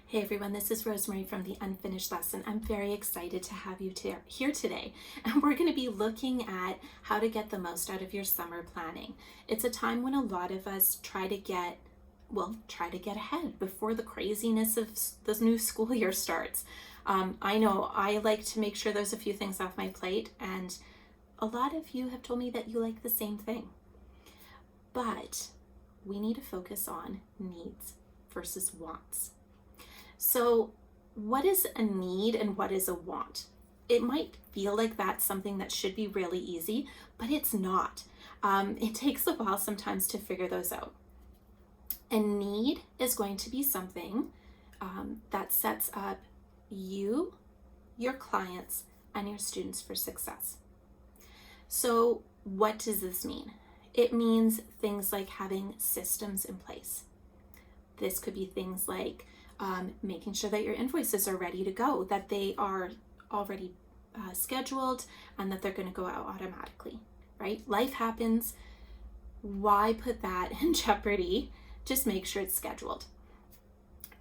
Hey everyone, this is Rosemarie from The Unfinished Lesson. I'm very excited to have you here today, and we're going to be looking at how to get the most out of your summer planning. It's a time when a lot of us try to get ahead before the craziness of the new school year starts. I know I like to make sure there's a few things off my plate, and a lot of you have told me that you like the same thing. But we need to focus on needs versus wants. So what is a need and what is a want? It might feel like that's something that should be really easy, but it's not. It takes a while sometimes to figure those out. A need is going to be something that sets up you, your clients, and your students for success. So what does this mean? It means things like having systems in place. This could be things like making sure that your invoices are ready to go, that they are already scheduled, and that they're going to go out automatically, right? Life happens. Why put that in jeopardy? Just make sure it's scheduled.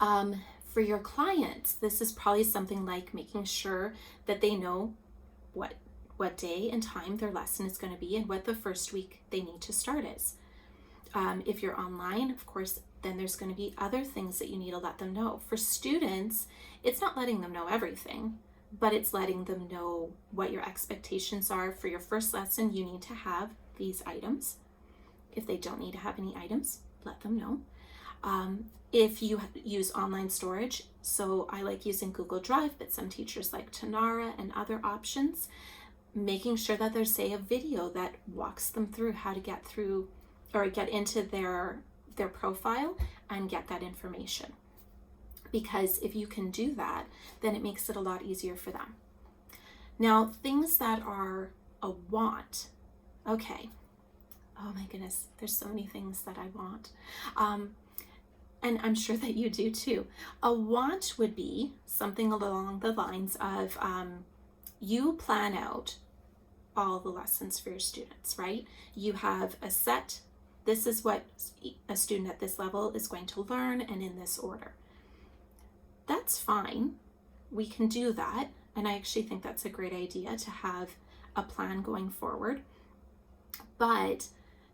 For your clients, this is probably something like making sure that they know what day and time their lesson is going to be and what the first week they need to start is. If you're online, of course, then there's going to be other things that you need to let them know. For students, it's not letting them know everything, but it's letting them know what your expectations are. For your first lesson, you need to have these items. If they don't need to have any items, let them know. If you use online storage, so I like using Google Drive, but some teachers like Tanara and other options, making sure that there's, say, a video that walks them through how to get through or get into their profile and get that information. Because if you can do that, then it makes it a lot easier for them. Now, things that are a want. Okay. Oh my goodness, there's so many things that I want. And I'm sure that you do too. A want would be something along the lines of you plan out all the lessons for your students, right? You have a set. This is what a student at this level is going to learn and in this order. That's fine. We can do that. And I actually think that's a great idea to have a plan going forward. But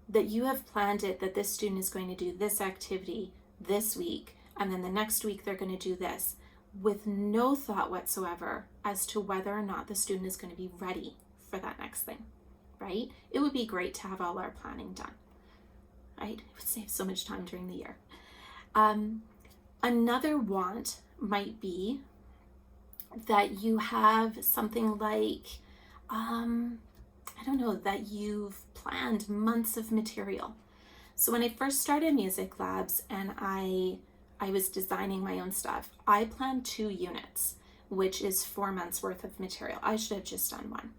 that you have planned it that this student is going to do this activity this week, and then the next week they're going to do this, with no thought whatsoever as to whether or not the student is going to be ready for that next thing, right? It would be great to have all our planning done. Right? It would save so much time during the year. Another want might be that you have something like, that you've planned months of material. So when I first started Music Labs and I was designing my own stuff, I planned 2 units, which is 4 months worth of material. I should have just done 1.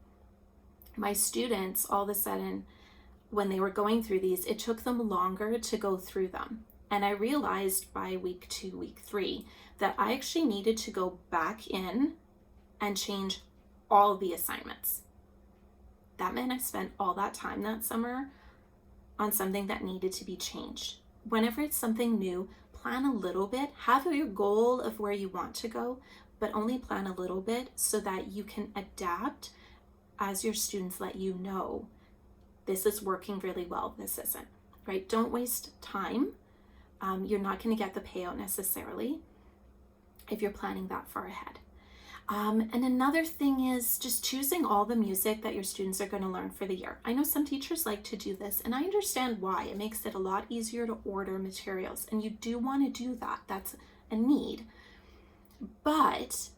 My students, all of a sudden, when they were going through these, it took them longer to go through them. And I realized by week 2, week 3, that I actually needed to go back in and change all the assignments. That meant I spent all that time that summer on something that needed to be changed. Whenever it's something new, plan a little bit, have your goal of where you want to go, but only plan a little bit so that you can adapt as your students let you know this is working really well, this isn't, right? Don't waste time. You're not going to get the payout necessarily if you're planning that far ahead. And another thing is just choosing all the music that your students are going to learn for the year. I know some teachers like to do this, and I understand why. It makes it a lot easier to order materials, and you do want to do that. That's a need. But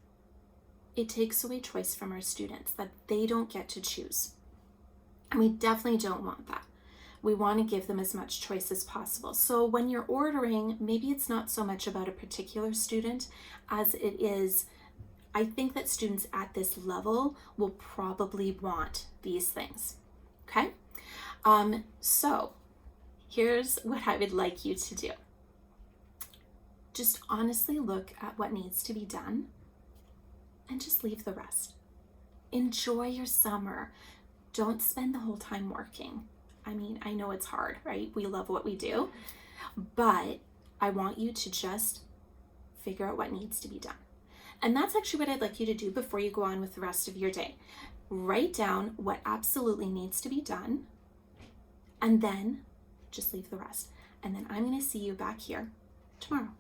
it takes away choice from our students that they don't get to choose. And we definitely don't want that. We want to give them as much choice as possible. So when you're ordering, maybe it's not so much about a particular student as it is, I think that students at this level will probably want these things, okay? So here's what I would like you to do. Just honestly look at what needs to be done and just leave the rest. Enjoy your summer. Don't spend the whole time working. I mean, I know it's hard, right? We love what we do, but I want you to just figure out what needs to be done. And that's actually what I'd like you to do before you go on with the rest of your day. Write down what absolutely needs to be done, and then just leave the rest. And then I'm going to see you back here tomorrow.